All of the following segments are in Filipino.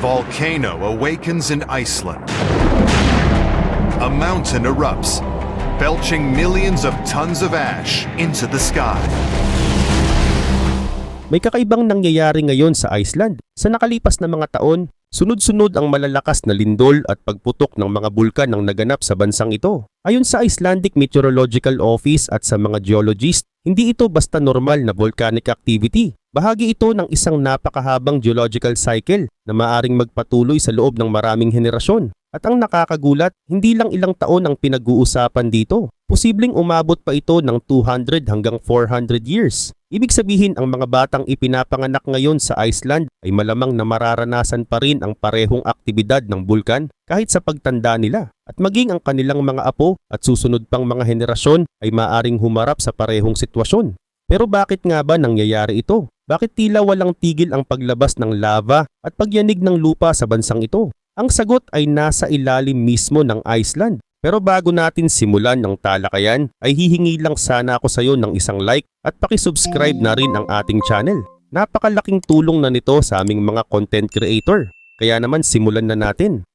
volcano awakens in Iceland. A mountain erupts, belching millions of tons of ash into the sky. May kakaibang nangyayari ngayon sa Iceland. Sa nakalipas na mga taon, sunod-sunod ang malalakas na lindol at pagputok ng mga bulkan ang naganap sa bansang ito. Ayon sa Icelandic Meteorological Office at sa mga geologist, hindi ito basta normal na volcanic activity. Bahagi ito ng isang napakahabang geological cycle na maaring magpatuloy sa loob ng maraming henerasyon. At ang nakakagulat, hindi lang ilang taon ang pinag-uusapan dito. Posibleng umabot pa ito ng 200 hanggang 400 years. Ibig sabihin ang mga batang ipinapanganak ngayon sa Iceland ay malamang na mararanasan pa rin ang parehong aktibidad ng bulkan kahit sa pagtanda nila. At maging ang kanilang mga apo at susunod pang mga henerasyon ay maaring humarap sa parehong sitwasyon. Pero bakit nga ba nangyayari ito? Bakit tila walang tigil ang paglabas ng lava at pagyanig ng lupa sa bansang ito? Ang sagot ay nasa ilalim mismo ng Iceland. Pero bago natin simulan ng talakayan, ay hihingi lang sana ako sa iyo ng isang like at pakisubscribe na rin ang ating channel. Napakalaking tulong na nito sa aming mga content creator. Kaya naman simulan na natin.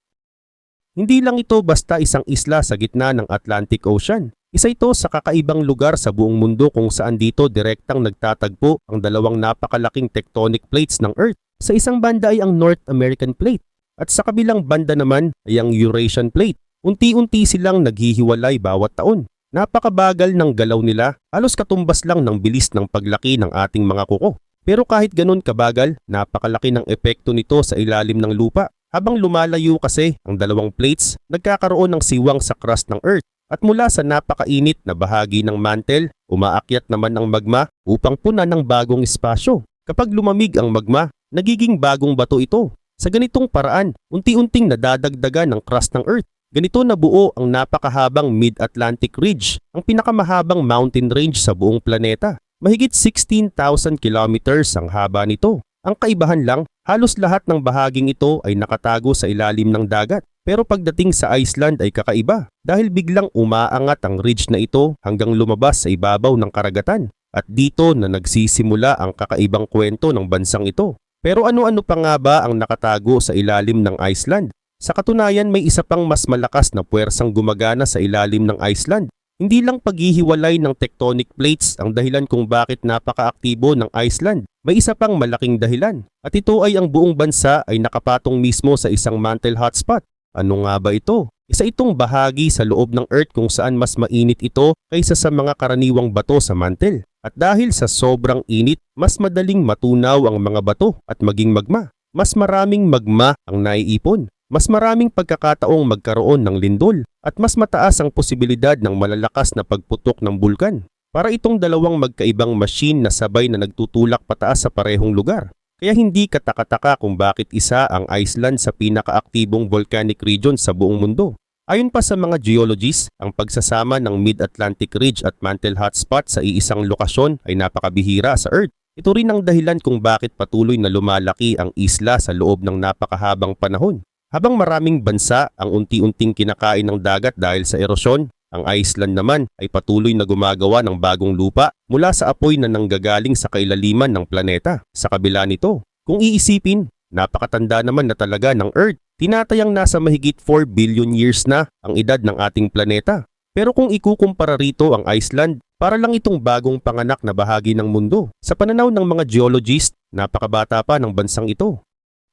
Hindi lang ito basta isang isla sa gitna ng Atlantic Ocean. Isa ito sa kakaibang lugar sa buong mundo kung saan dito direktang nagtatagpo ang dalawang napakalaking tectonic plates ng Earth. Sa isang banda ay ang North American Plate at sa kabilang banda naman ay ang Eurasian Plate. Unti-unti silang naghihiwalay bawat taon. Napakabagal ng galaw nila, halos katumbas lang ng bilis ng paglaki ng ating mga kuko. Pero kahit ganun kabagal, napakalaki ng epekto nito sa ilalim ng lupa. Habang lumalayo kasi ang dalawang plates, nagkakaroon ng siwang sa crust ng Earth. At mula sa napakainit na bahagi ng mantle, umaakyat naman ang magma upang punan ng bagong espasyo. Kapag lumamig ang magma, nagiging bagong bato ito. Sa ganitong paraan, unti-unting nadadagdagan ng crust ng Earth. Ganito nabuo ang napakahabang Mid-Atlantic Ridge, ang pinakamahabang mountain range sa buong planeta. Mahigit 16,000 kilometers ang haba nito. Ang kaibahan lang, halos lahat ng bahaging ito ay nakatago sa ilalim ng dagat. Pero pagdating sa Iceland ay kakaiba dahil biglang umaangat ang ridge na ito hanggang lumabas sa ibabaw ng karagatan. At dito na nagsisimula ang kakaibang kwento ng bansang ito. Pero ano-ano pa nga ba ang nakatago sa ilalim ng Iceland? Sa katunayan may isa pang mas malakas na puwersang gumagana sa ilalim ng Iceland. Hindi lang paghihiwalay ng tectonic plates ang dahilan kung bakit napakaaktibo ng Iceland. May isa pang malaking dahilan. At ito ay ang buong bansa ay nakapatong mismo sa isang mantle hotspot. Ano nga ba ito? Isa itong bahagi sa loob ng Earth kung saan mas mainit ito kaysa sa mga karaniwang bato sa mantle. At dahil sa sobrang init, mas madaling matunaw ang mga bato at maging magma. Mas maraming magma ang naiipon. Mas maraming pagkakataong magkaroon ng lindol at mas mataas ang posibilidad ng malalakas na pagputok ng bulkan. Para itong dalawang magkaibang machine na sabay na nagtutulak pataas sa parehong lugar. Kaya hindi katakataka kung bakit isa ang Iceland sa pinakaaktibong volcanic region sa buong mundo. Ayon pa sa mga geologists, ang pagsasama ng Mid-Atlantic Ridge at Mantle Hotspot sa iisang lokasyon ay napakabihira sa Earth. Ito rin ang dahilan kung bakit patuloy na lumalaki ang isla sa loob ng napakahabang panahon. Habang maraming bansa ang unti-unting kinakain ng dagat dahil sa erosyon, ang Iceland naman ay patuloy na gumagawa ng bagong lupa mula sa apoy na nanggagaling sa kailaliman ng planeta. Sa kabila nito, kung iisipin, napakatanda naman na talaga ng Earth. Tinatayang nasa mahigit 4 billion years na ang edad ng ating planeta. Pero kung ikukumpara rito ang Iceland, para lang itong bagong panganak na bahagi ng mundo. Sa pananaw ng mga geologist, napakabata pa ng bansang ito.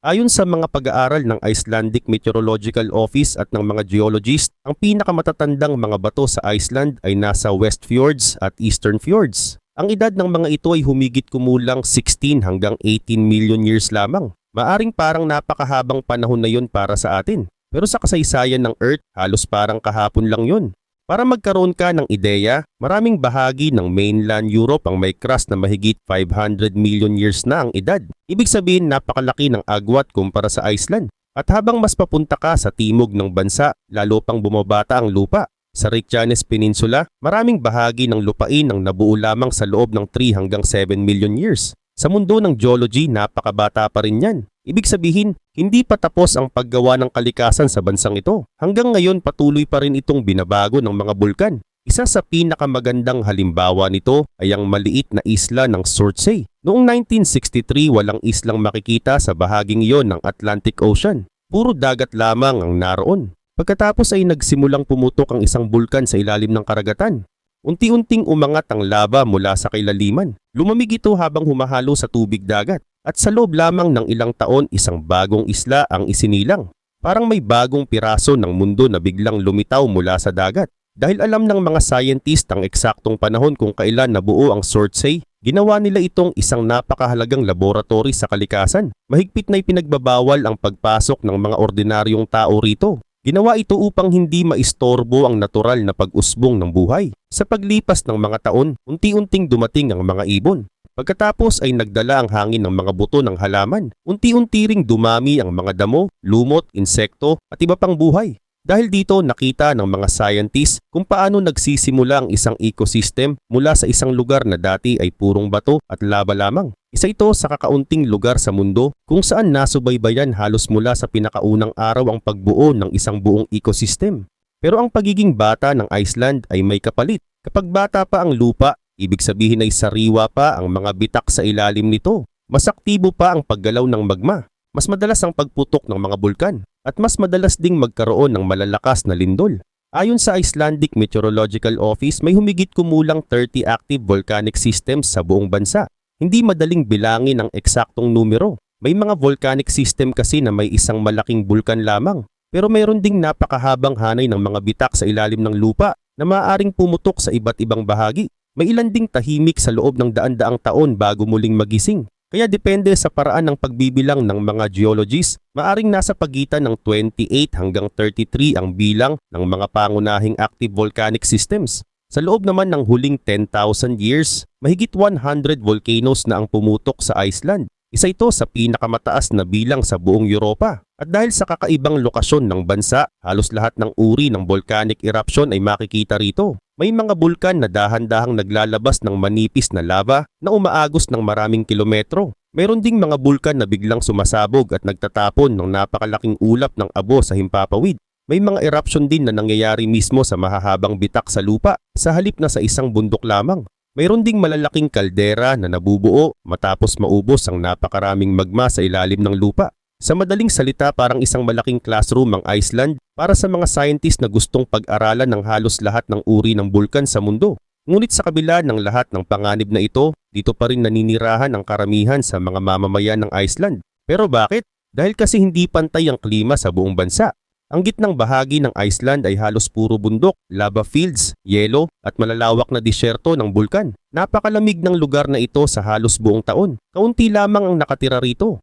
Ayon sa mga pag-aaral ng Icelandic Meteorological Office at ng mga geologist, ang pinakamatatandang mga bato sa Iceland ay nasa West Fjords at Eastern Fjords. Ang edad ng mga ito ay humigit kumulang 16 hanggang 18 million years lamang. Maaring parang napakahabang panahon na yun para sa atin. Pero sa kasaysayan ng Earth, halos parang kahapon lang yun. Para magkaroon ka ng ideya, maraming bahagi ng mainland Europe ang may crust na mahigit 500 million years na ang edad. Ibig sabihin napakalaki ng agwat kumpara sa Iceland. At habang mas papunta ka sa timog ng bansa, lalo pang bumabata ang lupa. Sa Reykjanes Peninsula, maraming bahagi ng lupain ang nabuo lamang sa loob ng 3 hanggang 7 million years. Sa mundo ng geology, napakabata pa rin yan. Ibig sabihin, hindi pa tapos ang paggawa ng kalikasan sa bansang ito. Hanggang ngayon patuloy pa rin itong binabago ng mga bulkan. Isa sa pinakamagandang halimbawa nito ay ang maliit na isla ng Surtsey Noong 1963 walang islang makikita sa bahaging iyon ng Atlantic Ocean. Puro dagat lamang ang naroon. Pagkatapos ay nagsimulang pumutok ang isang bulkan sa ilalim ng karagatan. Unti-unting umangat ang lava mula sa kailaliman. Lumamig ito habang humahalo sa tubig dagat. At sa loob lamang ng ilang taon isang bagong isla ang isinilang. Parang may bagong piraso ng mundo na biglang lumitaw mula sa dagat. Dahil alam ng mga scientist ang eksaktong panahon kung kailan nabuo ang Surtsey, ginawa nila itong isang napakahalagang laboratory sa kalikasan. Mahigpit na ipinagbabawal ang pagpasok ng mga ordinaryong tao rito. Ginawa ito upang hindi maistorbo ang natural na pag-usbong ng buhay. Sa paglipas ng mga taon, unti-unting dumating ang mga ibon. Pagkatapos ay nagdala ang hangin ng mga buto ng halaman. Unti-unti ring dumami ang mga damo, lumot, insekto at iba pang buhay. Dahil dito nakita ng mga scientists kung paano nagsisimula ang isang ecosystem mula sa isang lugar na dati ay purong bato at lava lamang. Isa ito sa kakaunting lugar sa mundo kung saan nasubaybayan halos mula sa pinakaunang araw ang pagbuo ng isang buong ecosystem. Pero ang pagiging bata ng Iceland ay may kapalit. Kapag bata pa ang lupa, ibig sabihin ay sariwa pa ang mga bitak sa ilalim nito. Mas aktibo pa ang paggalaw ng magma. Mas madalas ang pagputok ng mga bulkan. At mas madalas ding magkaroon ng malalakas na lindol. Ayon sa Icelandic Meteorological Office, may humigit kumulang 30 active volcanic systems sa buong bansa. Hindi madaling bilangin ang eksaktong numero. May mga volcanic system kasi na may isang malaking bulkan lamang. Pero mayroon ding napakahabang hanay ng mga bitak sa ilalim ng lupa na maaaring pumutok sa iba't ibang bahagi. May ilan ding tahimik sa loob ng daan-daang taon bago muling magising. Kaya depende sa paraan ng pagbibilang ng mga geologists, maaring nasa pagitan ng 28 hanggang 33 ang bilang ng mga pangunahing active volcanic systems. Sa loob naman ng huling 10,000 years, mahigit 100 volcanoes na ang pumutok sa Iceland. Isa ito sa pinakamataas na bilang sa buong Europa. At dahil sa kakaibang lokasyon ng bansa, halos lahat ng uri ng volcanic eruption ay makikita rito. May mga bulkan na dahan-dahang naglalabas ng manipis na lava na umaagos ng maraming kilometro. Mayroon ding mga bulkan na biglang sumasabog at nagtatapon ng napakalaking ulap ng abo sa himpapawid. May mga eruption din na nangyayari mismo sa mahahabang bitak sa lupa, sa halip na sa isang bundok lamang. Mayroon ding malalaking kaldera na nabubuo matapos maubos ang napakaraming magma sa ilalim ng lupa. Sa madaling salita, parang isang malaking classroom ang Iceland para sa mga scientist na gustong pag-aralan ng halos lahat ng uri ng bulkan sa mundo. Ngunit sa kabila ng lahat ng panganib na ito, dito pa rin naninirahan ang karamihan sa mga mamamayan ng Iceland. Pero bakit? Dahil kasi hindi pantay ang klima sa buong bansa. Ang gitnang bahagi ng Iceland ay halos puro bundok, lava fields, yelo at malalawak na disyerto ng bulkan. Napakalamig ng lugar na ito sa halos buong taon. Kaunti lamang ang nakatira rito.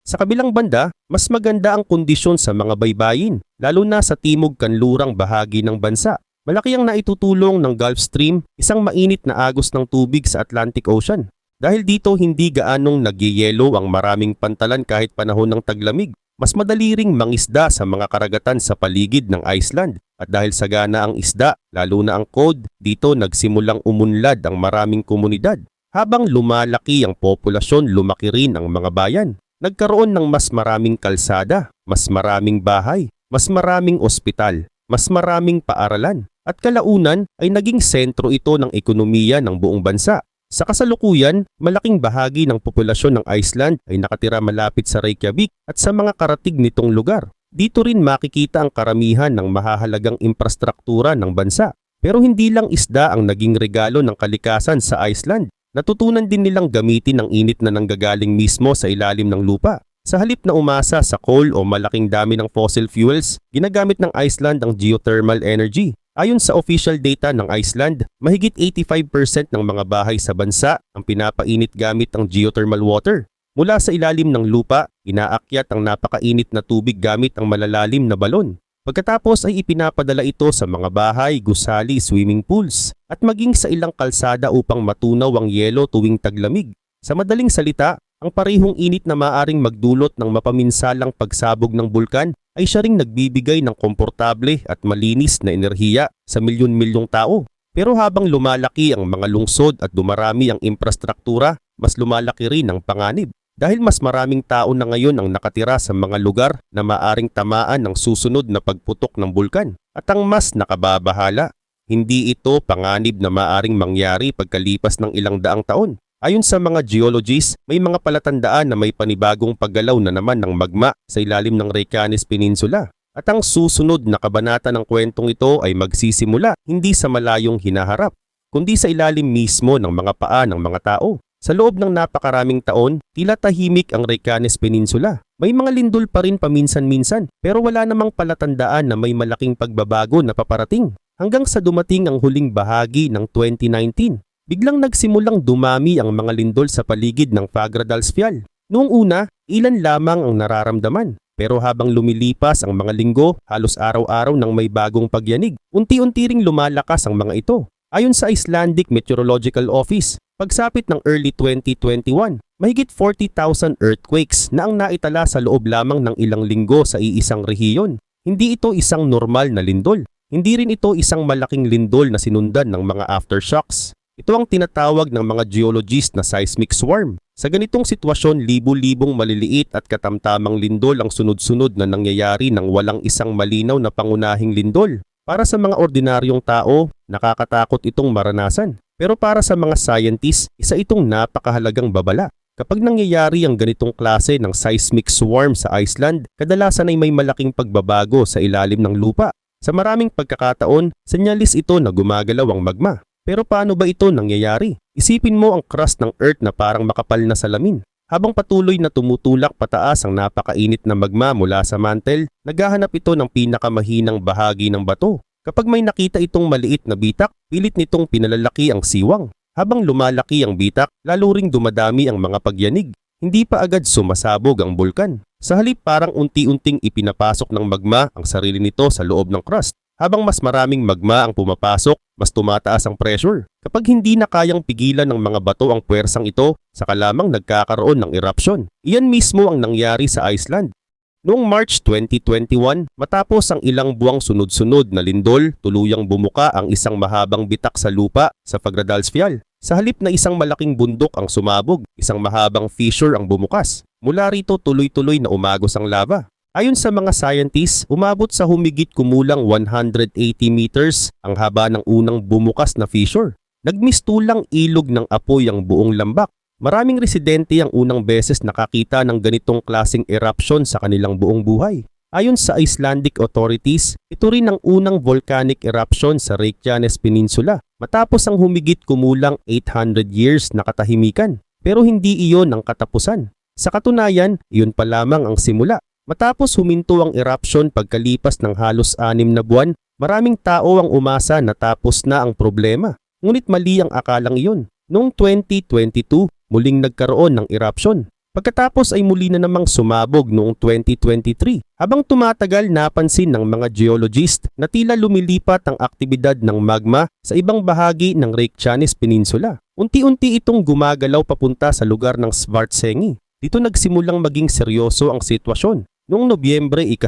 Sa kabilang banda, mas maganda ang kondisyon sa mga baybayin, lalo na sa timog kanlurang bahagi ng bansa. Malaki ang naitutulong ng Gulf Stream, isang mainit na agos ng tubig sa Atlantic Ocean. Dahil dito hindi gaanong nagyeyelo ang maraming pantalan kahit panahon ng taglamig. Mas madali ring mangisda sa mga karagatan sa paligid ng Iceland. At dahil sagana ang isda, lalo na ang cod, dito nagsimulang umunlad ang maraming komunidad. Habang lumalaki ang populasyon, lumaki rin ang mga bayan. Nagkaroon ng mas maraming kalsada, mas maraming bahay, mas maraming ospital, mas maraming paaralan. At kalaunan ay naging sentro ito ng ekonomiya ng buong bansa. Sa kasalukuyan, malaking bahagi ng populasyon ng Iceland ay nakatira malapit sa Reykjavik at sa mga karatig nitong lugar. Dito rin makikita ang karamihan ng mahahalagang infrastruktura ng bansa. Pero hindi lang isda ang naging regalo ng kalikasan sa Iceland. Natutunan din nilang gamitin ang init na nanggagaling mismo sa ilalim ng lupa. Sa halip na umasa sa coal o malaking dami ng fossil fuels, ginagamit ng Iceland ang geothermal energy. Ayon sa official data ng Iceland, mahigit 85% ng mga bahay sa bansa ang pinapainit gamit ang geothermal water. Mula sa ilalim ng lupa, inaakyat ang napakainit na tubig gamit ang malalalim na balon. Pagkatapos ay ipinapadala ito sa mga bahay, gusali, swimming pools at maging sa ilang kalsada upang matunaw ang yelo tuwing taglamig. Sa madaling salita, ang parehong init na maaring magdulot ng mapaminsalang pagsabog ng bulkan ay siya ring nagbibigay ng komportable at malinis na enerhiya sa milyon-milyong tao. Pero habang lumalaki ang mga lungsod at dumarami ang infrastruktura, mas lumalaki rin ang panganib. Dahil mas maraming tao na ngayon ang nakatira sa mga lugar na maaring tamaan ng susunod na pagputok ng bulkan. At ang mas nakababahala, hindi ito panganib na maaring mangyari pagkalipas ng ilang daang taon. Ayon sa mga geologists, may mga palatandaan na may panibagong paggalaw na naman ng magma sa ilalim ng Reykjanes Peninsula. At ang susunod na kabanata ng kwentong ito ay magsisimula hindi sa malayong hinaharap, kundi sa ilalim mismo ng mga paa ng mga tao. Sa loob ng napakaraming taon, tila tahimik ang Reykjanes Peninsula. May mga lindol pa rin paminsan-minsan, pero wala namang palatandaan na may malaking pagbabago na paparating. Hanggang sa dumating ang huling bahagi ng 2019, biglang nagsimulang dumami ang mga lindol sa paligid ng Fagradalsfjall. Noong una, ilan lamang ang nararamdaman. Pero habang lumilipas ang mga linggo, halos araw-araw nang may bagong pagyanig, unti-unti ring lumalakas ang mga ito. Ayon sa Icelandic Meteorological Office, pagsapit ng early 2021, mahigit 40,000 earthquakes na ang naitala sa loob lamang ng ilang linggo sa iisang rehiyon. Hindi ito isang normal na lindol. Hindi rin ito isang malaking lindol na sinundan ng mga aftershocks. Ito ang tinatawag ng mga geologist na seismic swarm. Sa ganitong sitwasyon, libu-libong maliliit at katamtamang lindol ang sunod-sunod na nangyayari nang walang isang malinaw na pangunahing lindol. Para sa mga ordinaryong tao, nakakatakot itong maranasan. Pero para sa mga scientists, isa itong napakahalagang babala. Kapag nangyayari ang ganitong klase ng seismic swarm sa Iceland, kadalasan ay may malaking pagbabago sa ilalim ng lupa. Sa maraming pagkakataon, senyalis ito na gumagalaw ang magma. Pero paano ba ito nangyayari? Isipin mo ang crust ng Earth na parang makapal na salamin. Habang patuloy na tumutulak pataas ang napakainit na magma mula sa mantle, naghahanap ito ng pinakamahinang bahagi ng bato. Kapag may nakita itong maliit na bitak, pilit nitong pinalalaki ang siwang. Habang lumalaki ang bitak, lalo ring dumadami ang mga pagyanig. Hindi pa agad sumasabog ang bulkan. Sa halip parang unti-unting ipinapasok ng magma ang sarili nito sa loob ng crust. Habang mas maraming magma ang pumapasok, mas tumataas ang pressure. Kapag hindi na kayang pigilan ng mga bato ang puwersang ito, saka lamang nagkakaroon ng eruption. Iyan mismo ang nangyari sa Iceland. Noong March 2021, matapos ang ilang buwang sunod-sunod na lindol, tuluyang bumuka ang isang mahabang bitak sa lupa sa Fagradalsfjall. Sa halip na isang malaking bundok ang sumabog, isang mahabang fissure ang bumukas. Mula rito tuloy-tuloy na umagos ang lava. Ayon sa mga scientists, umabot sa humigit kumulang 180 meters ang haba ng unang bumukas na fissure. Nagmistulang ilog ng apoy ang buong lambak. Maraming residente ang unang beses nakakita ng ganitong klaseng eruption sa kanilang buong buhay. Ayon sa Icelandic authorities, ito rin ang unang volcanic eruption sa Reykjanes Peninsula matapos ang humigit kumulang 800 years na katahimikan. Pero hindi iyon ang katapusan. Sa katunayan, iyon pa lamang ang simula. Matapos huminto ang eruption pagkalipas ng halos 6 na buwan, maraming tao ang umasa na tapos na ang problema. Ngunit mali ang akalang iyon. Noong 2022, muling nagkaroon ng eruption. Pagkatapos ay muli na namang sumabog noong 2023. Habang tumatagal, napansin ng mga geologist na tila lumilipat ang aktibidad ng magma sa ibang bahagi ng Reykjanes Peninsula. Unti-unti itong gumagalaw papunta sa lugar ng Svartsengi. Dito nagsimulang maging seryoso ang sitwasyon. Noong Nobyembre 10,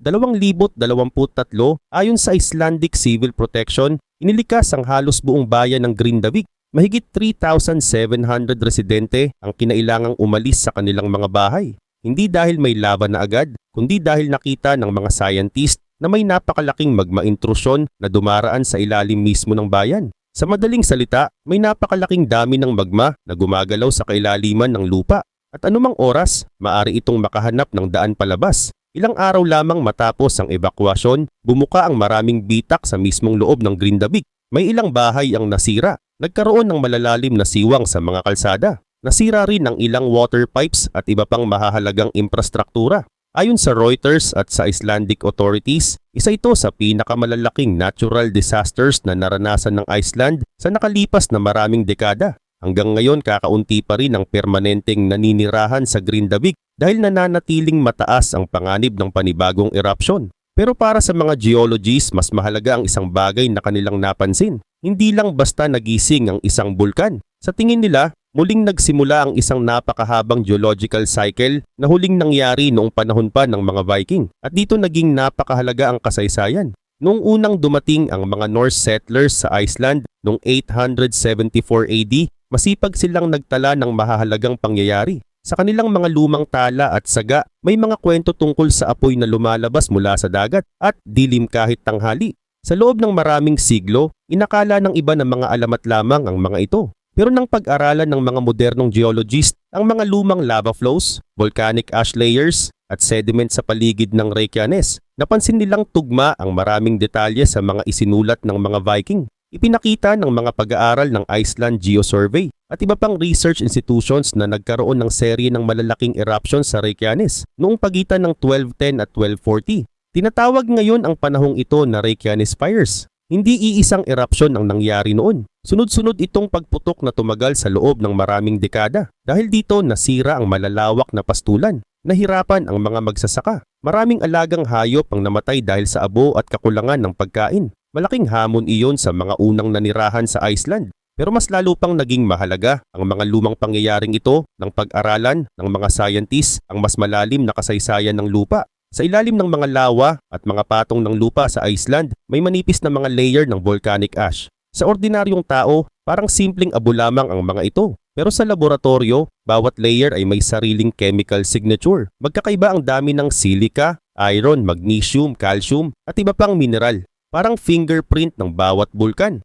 2023, ayon sa Icelandic Civil Protection, inilikas ang halos buong bayan ng Grindavik. Mahigit 3,700 residente ang kinailangang umalis sa kanilang mga bahay. Hindi dahil may lava na agad, kundi dahil nakita ng mga scientist na may napakalaking magma intrusyon na dumaraan sa ilalim mismo ng bayan. Sa madaling salita, may napakalaking dami ng magma na gumagalaw sa kailaliman ng lupa. At anumang oras, maari itong makahanap ng daan palabas. Ilang araw lamang matapos ang evakuasyon, bumuka ang maraming bitak sa mismong loob ng Grindavik. May ilang bahay ang nasira. Nagkaroon ng malalalim na siwang sa mga kalsada. Nasira rin ang ilang water pipes at iba pang mahahalagang infrastruktura. Ayon sa Reuters at sa Icelandic authorities, isa ito sa pinakamalalaking natural disasters na naranasan ng Iceland sa nakalipas na maraming dekada. Hanggang ngayon kakaunti pa rin ang permanenteng naninirahan sa Grindavik dahil nananatiling mataas ang panganib ng panibagong eruption. Pero para sa mga geologists, mas mahalaga ang isang bagay na kanilang napansin. Hindi lang basta nagising ang isang bulkan. Sa tingin nila, muling nagsimula ang isang napakahabang geological cycle na huling nangyari noong panahon pa ng mga Viking. At dito naging napakahalaga ang kasaysayan. Noong unang dumating ang mga Norse settlers sa Iceland noong 874 AD, masipag silang nagtala ng mahahalagang pangyayari. Sa kanilang mga lumang tala at saga, may mga kwento tungkol sa apoy na lumalabas mula sa dagat at dilim kahit tanghali. Sa loob ng maraming siglo, inakala ng iba na mga alamat lamang ang mga ito. Pero nang pag-aralan ng mga modernong geologist ang mga lumang lava flows, volcanic ash layers at sediment sa paligid ng Reykjanes, napansin nilang tugma ang maraming detalye sa mga isinulat ng mga Viking. Ipinakita ng mga pag-aaral ng Iceland Geosurvey at iba pang research institutions na nagkaroon ng serye ng malalaking eruptions sa Reykjanes noong pagitan ng 1210 at 1240. Tinatawag ngayon ang panahong ito na Reykjanes Fires. Hindi iisang erupsyon ang nangyari noon. Sunod-sunod itong pagputok na tumagal sa loob ng maraming dekada. Dahil dito nasira ang malalawak na pastulan. Nahirapan ang mga magsasaka. Maraming alagang hayop ang namatay dahil sa abo at kakulangan ng pagkain. Malaking hamon iyon sa mga unang nanirahan sa Iceland. Pero mas lalo pang naging mahalaga ang mga lumang pangyayaring ito ng pag-aralan ng mga scientists ang mas malalim na kasaysayan ng lupa. Sa ilalim ng mga lawa at mga patong ng lupa sa Iceland, may manipis na mga layer ng volcanic ash. Sa ordinaryong tao, parang simpleng abo lamang ang mga ito. Pero sa laboratorio, bawat layer ay may sariling chemical signature. Magkakaiba ang dami ng silica, iron, magnesium, calcium at iba pang mineral. Parang fingerprint ng bawat bulkan.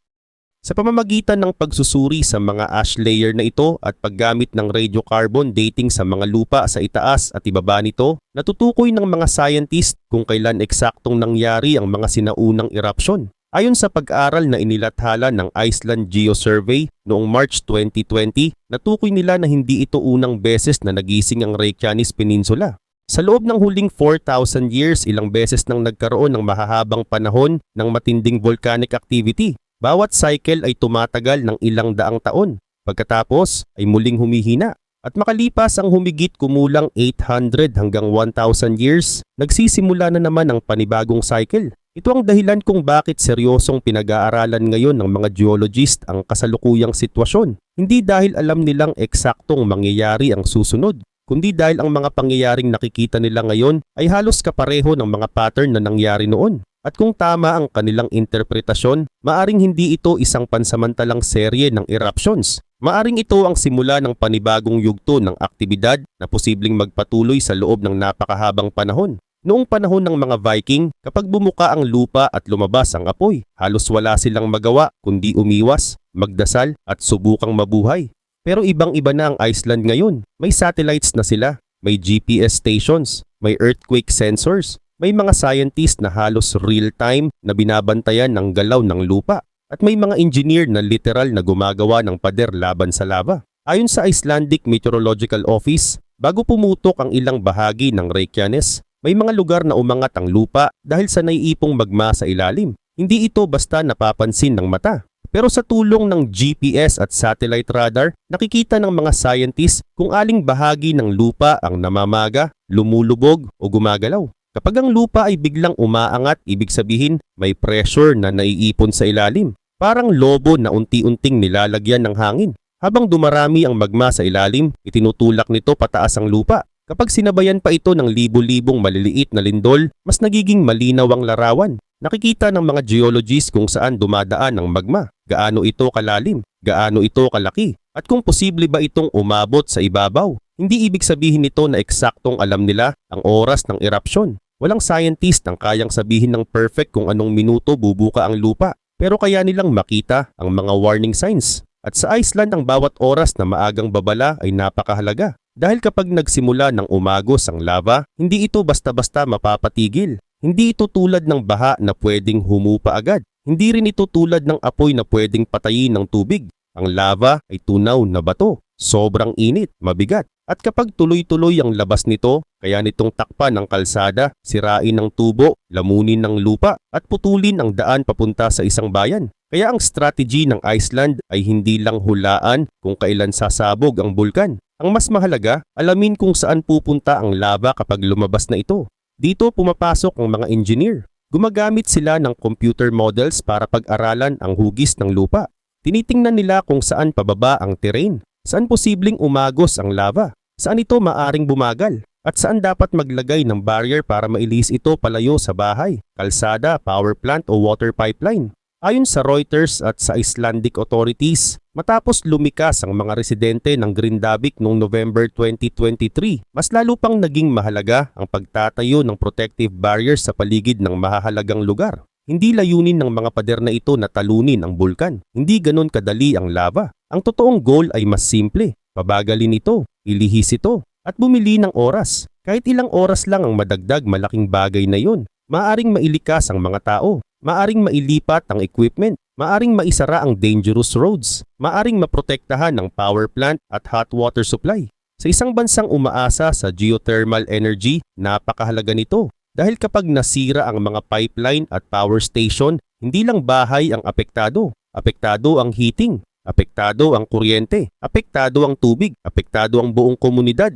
Sa pamamagitan ng pagsusuri sa mga ash layer na ito at paggamit ng radiocarbon dating sa mga lupa sa itaas at ibaba nito, natutukoy ng mga scientist kung kailan eksaktong nangyari ang mga sinaunang erupsyon. Ayon sa pag-aaral na inilathala ng Iceland Geosurvey noong March 2020, natukoy nila na hindi ito unang beses na nagising ang Reykjanes Peninsula. Sa loob ng huling 4,000 years, ilang beses nang nagkaroon ng mahahabang panahon ng matinding volcanic activity. Bawat cycle ay tumatagal ng ilang daang taon. Pagkatapos ay muling humihina. At makalipas ang humigit kumulang 800 hanggang 1,000 years, nagsisimula na naman ang panibagong cycle. Ito ang dahilan kung bakit seryosong pinag-aaralan ngayon ng mga geologist ang kasalukuyang sitwasyon. Hindi dahil alam nilang eksaktong mangyayari ang susunod, kundi dahil ang mga pangyayaring nakikita nila ngayon ay halos kapareho ng mga pattern na nangyari noon. At kung tama ang kanilang interpretasyon, maaring hindi ito isang pansamantalang serye ng eruptions. Maaring ito ang simula ng panibagong yugto ng aktibidad na posibleng magpatuloy sa loob ng napakahabang panahon. Noong panahon ng mga Viking, kapag bumuka ang lupa at lumabas ang apoy, halos wala silang magawa kundi umiwas, magdasal at subukang mabuhay. Pero ibang-iba na ang Iceland ngayon. May satellites na sila, may GPS stations, may earthquake sensors, may mga scientist na halos real-time na binabantayan ng galaw ng lupa at may mga engineer na literal na gumagawa ng pader laban sa lava. Ayon sa Icelandic Meteorological Office, bago pumutok ang ilang bahagi ng Reykjanes, may mga lugar na umangat ang lupa dahil sa naiipong magma sa ilalim. Hindi ito basta napapansin ng mata. Pero sa tulong ng GPS at satellite radar, nakikita ng mga scientists kung aling bahagi ng lupa ang namamaga, lumulubog o gumagalaw. Kapag ang lupa ay biglang umaangat, ibig sabihin may pressure na naiipon sa ilalim. Parang lobo na unti-unting nilalagyan ng hangin. Habang dumarami ang magma sa ilalim, itinutulak nito pataas ang lupa. Kapag sinabayan pa ito ng libu-libong maliliit na lindol, mas nagiging malinaw ang larawan. Nakikita ng mga geologists kung saan dumadaan ang magma, gaano ito kalalim, gaano ito kalaki, at kung posible ba itong umabot sa ibabaw. Hindi ibig sabihin nito na eksaktong alam nila ang oras ng erupsyon. Walang scientist ang kayang sabihin ng perfect kung anong minuto bubuka ang lupa. Pero kaya nilang makita ang mga warning signs. At sa Iceland ang bawat oras na maagang babala ay napakahalaga. Dahil kapag nagsimula ng umagos ang lava, hindi ito basta-basta mapapatigil. Hindi ito tulad ng baha na pwedeng humupa agad. Hindi rin ito tulad ng apoy na pwedeng patayin ng tubig. Ang lava ay tunaw na bato. Sobrang init, mabigat. At kapag tuloy-tuloy ang labas nito, kaya nitong takpan ng kalsada, sirain ng tubo, lamunin ng lupa, at putulin ang daan papunta sa isang bayan. Kaya ang strategy ng Iceland ay hindi lang hulaan kung kailan sasabog ang bulkan. Ang mas mahalaga, alamin kung saan pupunta ang lava kapag lumabas na ito. Dito pumapasok ang mga engineer. Gumagamit sila ng computer models para pag-aralan ang hugis ng lupa. Tinitingnan nila kung saan pababa ang terrain, saan posibleng umagos ang lava, saan ito maaring bumagal, at saan dapat maglagay ng barrier para mailis ito palayo sa bahay, kalsada, power plant o water pipeline. Ayon sa Reuters at sa Icelandic authorities, matapos lumikas ang mga residente ng Grindavik noong November 2023, mas lalo pang naging mahalaga ang pagtatayo ng protective barriers sa paligid ng mahahalagang lugar. Hindi layunin ng mga pader na ito na talunin ang bulkan. Hindi ganon kadali ang lava. Ang totoong goal ay mas simple, pabagalin ito, ilihis ito, at bumili ng oras. Kahit ilang oras lang ang madagdag, malaking bagay na yun. Maaring mailikas ang mga tao, maaring mailipat ang equipment, maaring maisara ang dangerous roads, maaring maprotektahan ang power plant at hot water supply. Sa isang bansang umaasa sa geothermal energy, napakahalaga nito. Dahil kapag nasira ang mga pipeline at power station, hindi lang bahay ang apektado. Apektado ang heating, apektado ang kuryente, apektado ang tubig, apektado ang buong komunidad.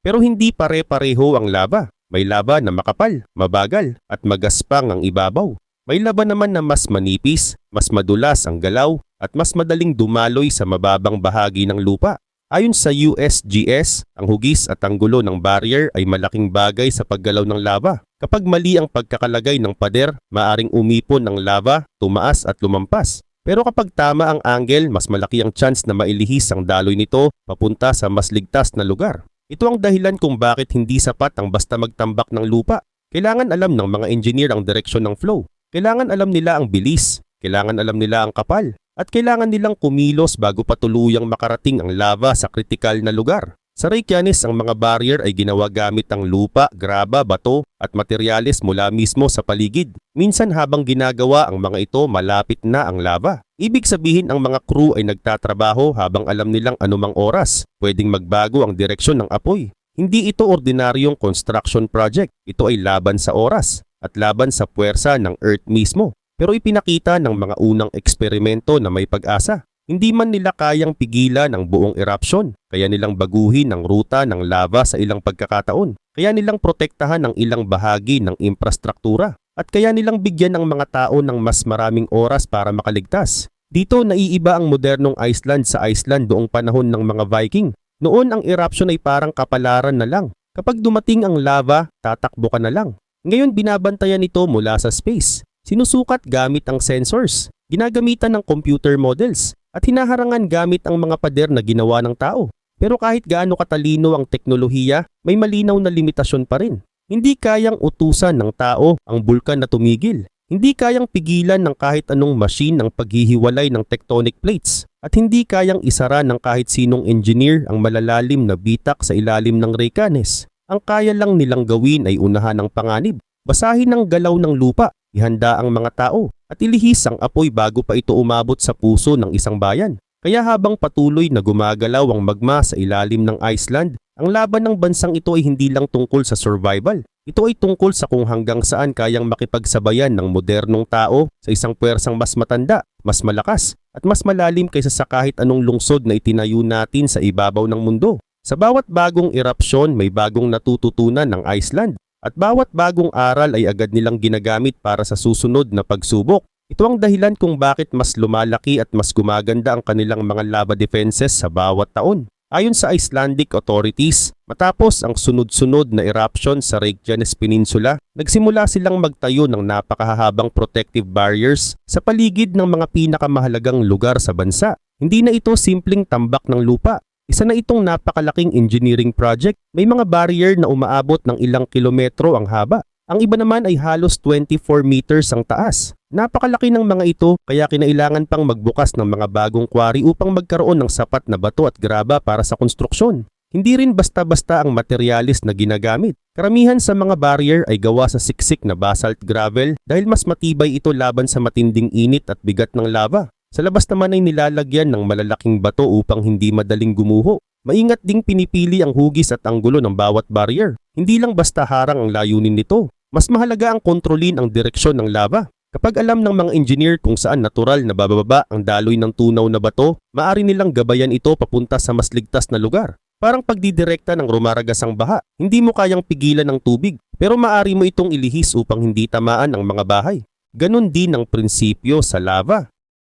Pero hindi pare-pareho ang lava. May lava na makapal, mabagal, at magaspang ang ibabaw. May lava naman na mas manipis, mas madulas ang galaw, at mas madaling dumaloy sa mababang bahagi ng lupa. Ayon sa USGS, ang hugis at ang gulo ng barrier ay malaking bagay sa paggalaw ng lava. Kapag mali ang pagkakalagay ng pader, maaring umipon ng lava, tumaas at lumampas. Pero kapag tama ang angle, mas malaki ang chance na mailihis ang daloy nito papunta sa mas ligtas na lugar. Ito ang dahilan kung bakit hindi sapat ang basta magtambak ng lupa. Kailangan alam ng mga engineer ang direksyon ng flow. Kailangan alam nila ang bilis. Kailangan alam nila ang kapal. At kailangan nilang kumilos bago patuluyang makarating ang lava sa kritikal na lugar. Sa Reykjanes, ang mga barrier ay ginawa gamit ang lupa, graba, bato at materyales mula mismo sa paligid. Minsan habang ginagawa ang mga ito, malapit na ang lava. Ibig sabihin ang mga crew ay nagtatrabaho habang alam nilang anumang oras. Pwedeng magbago ang direksyon ng apoy. Hindi ito ordinaryong construction project. Ito ay laban sa oras at laban sa puwersa ng Earth mismo. Pero ipinakita ng mga unang eksperimento na may pag-asa. Hindi man nila kayang pigilan ang buong eruption, kaya nilang baguhin ang ruta ng lava sa ilang pagkakataon. Kaya nilang protektahan ang ilang bahagi ng infrastruktura. At kaya nilang bigyan ang mga tao ng mas maraming oras para makaligtas. Dito naiiba ang modernong Iceland sa Iceland noong panahon ng mga Viking. Noon ang eruption ay parang kapalaran na lang. Kapag dumating ang lava, tatakbo ka na lang. Ngayon binabantayan ito mula sa space. Sinusukat gamit ang sensors, ginagamitan ng computer models, at hinaharangan gamit ang mga pader na ginawa ng tao. Pero kahit gaano katalino ang teknolohiya, may malinaw na limitasyon pa rin. Hindi kayang utusan ng tao ang bulkan na tumigil. Hindi kayang pigilan ng kahit anong machine ang paghihiwalay ng tectonic plates. At hindi kayang isara ng kahit sinong engineer ang malalalim na bitak sa ilalim ng Reykjanes. Ang kaya lang nilang gawin ay unahan ng panganib, basahin ang galaw ng lupa, ihanda ang mga tao, at ilihis ang apoy bago pa ito umabot sa puso ng isang bayan. Kaya habang patuloy na gumagalaw ang magma sa ilalim ng Iceland, ang laban ng bansang ito ay hindi lang tungkol sa survival. Ito ay tungkol sa kung hanggang saan kayang makipagsabayan ng modernong tao sa isang puwersang mas matanda, mas malakas, at mas malalim kaysa sa kahit anong lungsod na itinayo natin sa ibabaw ng mundo. Sa bawat bagong erupsyon, may bagong natututunan ng Iceland. At bawat bagong aral ay agad nilang ginagamit para sa susunod na pagsubok. Ito ang dahilan kung bakit mas lumalaki at mas gumaganda ang kanilang mga lava defenses sa bawat taon. Ayon sa Icelandic authorities, matapos ang sunod-sunod na eruption sa Reykjanes Peninsula, nagsimula silang magtayo ng napakahahabang protective barriers sa paligid ng mga pinakamahalagang lugar sa bansa. Hindi na ito simpleng tambak ng lupa. Isa na itong napakalaking engineering project. May mga barrier na umaabot ng ilang kilometro ang haba. Ang iba naman ay halos 24 meters ang taas. Napakalaki ng mga ito kaya kinailangan pang magbukas ng mga bagong quarry upang magkaroon ng sapat na bato at graba para sa konstruksyon. Hindi rin basta-basta ang materyales na ginagamit. Karamihan sa mga barrier ay gawa sa siksik na basalt gravel dahil mas matibay ito laban sa matinding init at bigat ng lava. Sa labas naman ay nilalagyan ng malalaking bato upang hindi madaling gumuho. Maingat ding pinipili ang hugis at anggulo ng bawat barrier. Hindi lang basta harang ang layunin nito. Mas mahalaga ang kontrolin ang direksyon ng lava. Kapag alam ng mga engineer kung saan natural na bababa ang daloy ng tunaw na bato, maaari nilang gabayan ito papunta sa mas ligtas na lugar. Parang pagdidirekta ng rumaragasang baha. Hindi mo kayang pigilan ng tubig, pero maaari mo itong ilihis upang hindi tamaan ang mga bahay. Ganon din ang prinsipyo sa lava.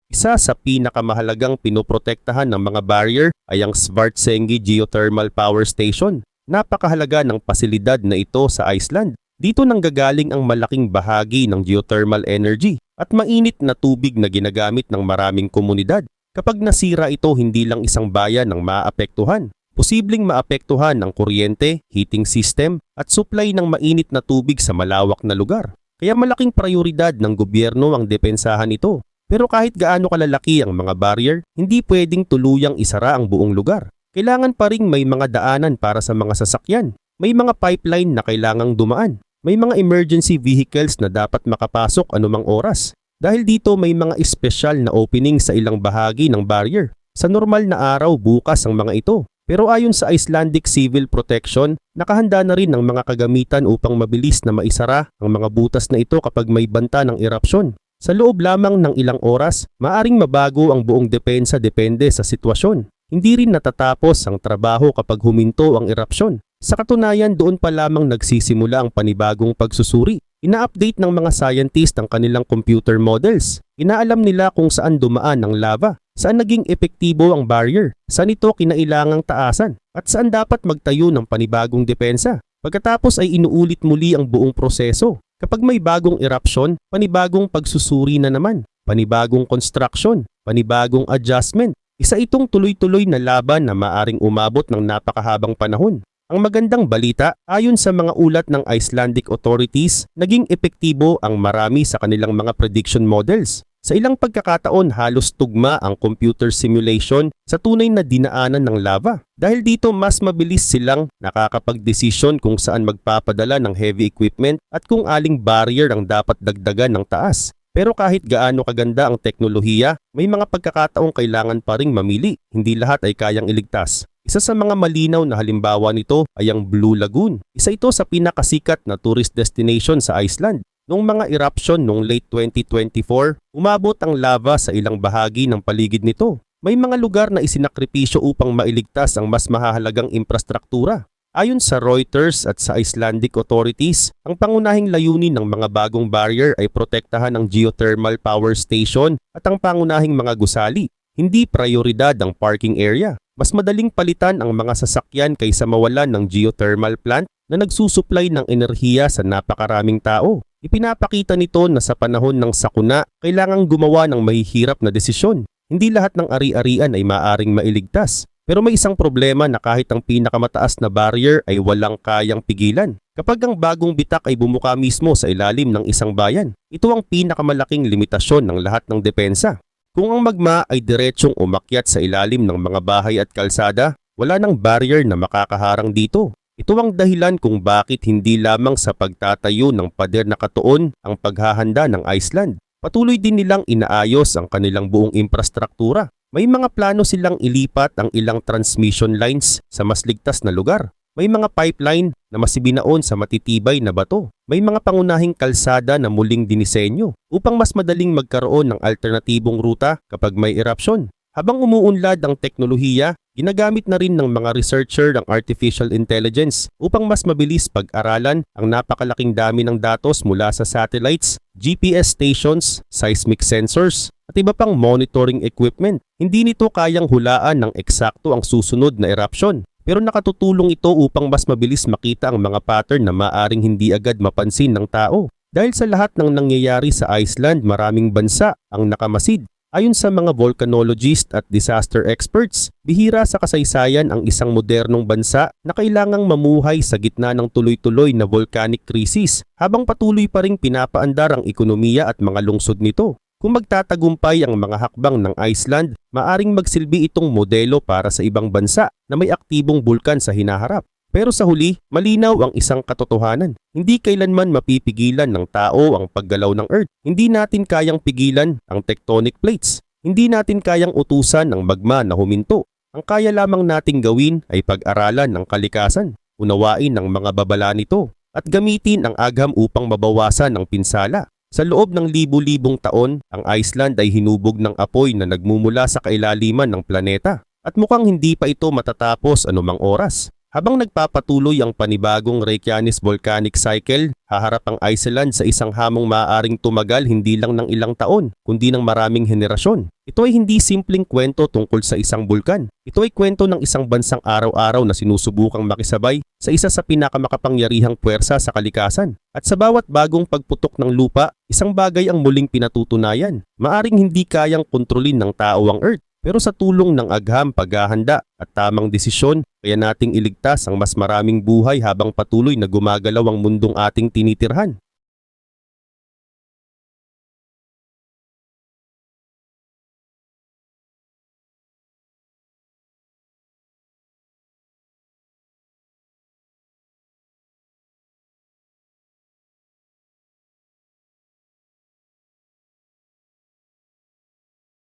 Isa sa pinakamahalagang pinoprotektahan ng mga barrier ay ang Svartsengi Geothermal Power Station. Napakahalaga ng pasilidad na ito sa Iceland. Dito nanggagaling ang malaking bahagi ng geothermal energy at mainit na tubig na ginagamit ng maraming komunidad. Kapag nasira ito, hindi lang isang bayan ang maapektuhan. Posibleng maapektuhan ang kuryente, heating system at supply ng mainit na tubig sa malawak na lugar. Kaya malaking prioridad ng gobyerno ang depensahan ito. Pero kahit gaano kalalaki ang mga barrier, hindi pwedeng tuluyang isara ang buong lugar. Kailangan pa ring may mga daanan para sa mga sasakyan. May mga pipeline na kailangang dumaan. May mga emergency vehicles na dapat makapasok anumang oras. Dahil dito may mga espesyal na opening sa ilang bahagi ng barrier. Sa normal na araw bukas ang mga ito. Pero ayon sa Icelandic Civil Protection, nakahanda na rin ang mga kagamitan upang mabilis na maisara ang mga butas na ito kapag may banta ng erupsyon. Sa loob lamang ng ilang oras, maaring mabago ang buong depensa depende sa sitwasyon. Hindi rin natatapos ang trabaho kapag huminto ang erupsyon. Sa katunayan, doon pa lamang nagsisimula ang panibagong pagsusuri. Ina-update ng mga scientist ang kanilang computer models. Inaalam nila kung saan dumaan ang lava, saan naging epektibo ang barrier, saan ito kinailangang taasan, at saan dapat magtayo ng panibagong depensa. Pagkatapos ay inuulit muli ang buong proseso. Kapag may bagong erupsyon, panibagong pagsusuri na naman, panibagong construction, panibagong adjustment. Isa itong tuloy-tuloy na laban na maaring umabot ng napakahabang panahon. Ang magandang balita, ayon sa mga ulat ng Icelandic authorities, naging epektibo ang marami sa kanilang mga prediction models. Sa ilang pagkakataon, halos tugma ang computer simulation sa tunay na dinaanan ng lava. Dahil dito, mas mabilis silang nakakapagdesisyon kung saan magpapadala ng heavy equipment at kung aling barrier ang dapat dagdagan ng taas. Pero kahit gaano kaganda ang teknolohiya, may mga pagkakataong kailangan pa ring mamili. Hindi lahat ay kayang iligtas. Isa sa mga malinaw na halimbawa nito ay ang Blue Lagoon. Isa ito sa pinakasikat na tourist destination sa Iceland. Noong mga eruption noong late 2024, umabot ang lava sa ilang bahagi ng paligid nito. May mga lugar na isinakripisyo upang mailigtas ang mas mahahalagang infrastruktura. Ayon sa Reuters at sa Icelandic authorities, ang pangunahing layunin ng mga bagong barrier ay protektahan ang geothermal power station at ang pangunahing mga gusali. Hindi prioridad ang parking area. Mas madaling palitan ang mga sasakyan kaysa mawalan ng geothermal plant na nagsusupply ng enerhiya sa napakaraming tao. Ipinapakita nito na sa panahon ng sakuna, kailangang gumawa ng mahihirap na desisyon. Hindi lahat ng ari-arian ay maaring mailigtas. Pero may isang problema na kahit ang pinakamataas na barrier ay walang kayang pigilan. Kapag ang bagong bitak ay bumuka mismo sa ilalim ng isang bayan, ito ang pinakamalaking limitasyon ng lahat ng depensa. Kung ang magma ay diretsyong umakyat sa ilalim ng mga bahay at kalsada, wala nang barrier na makakaharang dito. Ito ang dahilan kung bakit hindi lamang sa pagtatayo ng pader na katuon ang paghahanda ng Iceland. Patuloy din nilang inaayos ang kanilang buong infrastruktura. May mga plano silang ilipat ang ilang transmission lines sa mas ligtas na lugar. May mga pipeline na mas ibinaon sa matitibay na bato. May mga pangunahing kalsada na muling dinisenyo upang mas madaling magkaroon ng alternatibong ruta kapag may erupsyon. Habang umuunlad ang teknolohiya, ginagamit na rin ng mga researcher ang artificial intelligence upang mas mabilis pag-aralan ang napakalaking dami ng datos mula sa satellites, GPS stations, seismic sensors, at iba pang monitoring equipment. Hindi nito kayang hulaan ng eksakto ang susunod na erupsyon, pero nakatutulong ito upang mas mabilis makita ang mga pattern na maaring hindi agad mapansin ng tao. Dahil sa lahat ng nangyayari sa Iceland, maraming bansa ang nakamasid. Ayon sa mga volcanologist at disaster experts, bihira sa kasaysayan ang isang modernong bansa na kailangang mamuhay sa gitna ng tuloy-tuloy na volcanic crisis habang patuloy pa ring pinapaandar ang ekonomiya at mga lungsod nito. Kung magtatagumpay ang mga hakbang ng Iceland, maaring magsilbi itong modelo para sa ibang bansa na may aktibong bulkan sa hinaharap. Pero sa huli, malinaw ang isang katotohanan. Hindi kailanman mapipigilan ng tao ang paggalaw ng Earth. Hindi natin kayang pigilan ang tectonic plates. Hindi natin kayang utusan ang magma na huminto. Ang kaya lamang nating gawin ay pag-aralan ng kalikasan, unawain ang mga babala nito, at gamitin ang agham upang mabawasan ang pinsala. Sa loob ng libu-libong taon, ang Iceland ay hinubog ng apoy na nagmumula sa kailaliman ng planeta. At mukhang hindi pa ito matatapos anumang oras. Habang nagpapatuloy ang panibagong Reykjanes volcanic cycle, haharap ang Iceland sa isang hamong maaaring tumagal hindi lang ng ilang taon, kundi ng maraming henerasyon. Ito ay hindi simpleng kwento tungkol sa isang bulkan. Ito ay kwento ng isang bansang araw-araw na sinusubukang makisabay sa isa sa pinakamakapangyarihang puwersa sa kalikasan. At sa bawat bagong pagputok ng lupa, isang bagay ang muling pinatutunayan. Maaring hindi kayang kontrolin ng tao ang Earth. Pero sa tulong ng agham, paghahanda at tamang desisyon, kaya nating iligtas ang mas maraming buhay habang patuloy na gumagalaw ang mundong ating tinitirhan.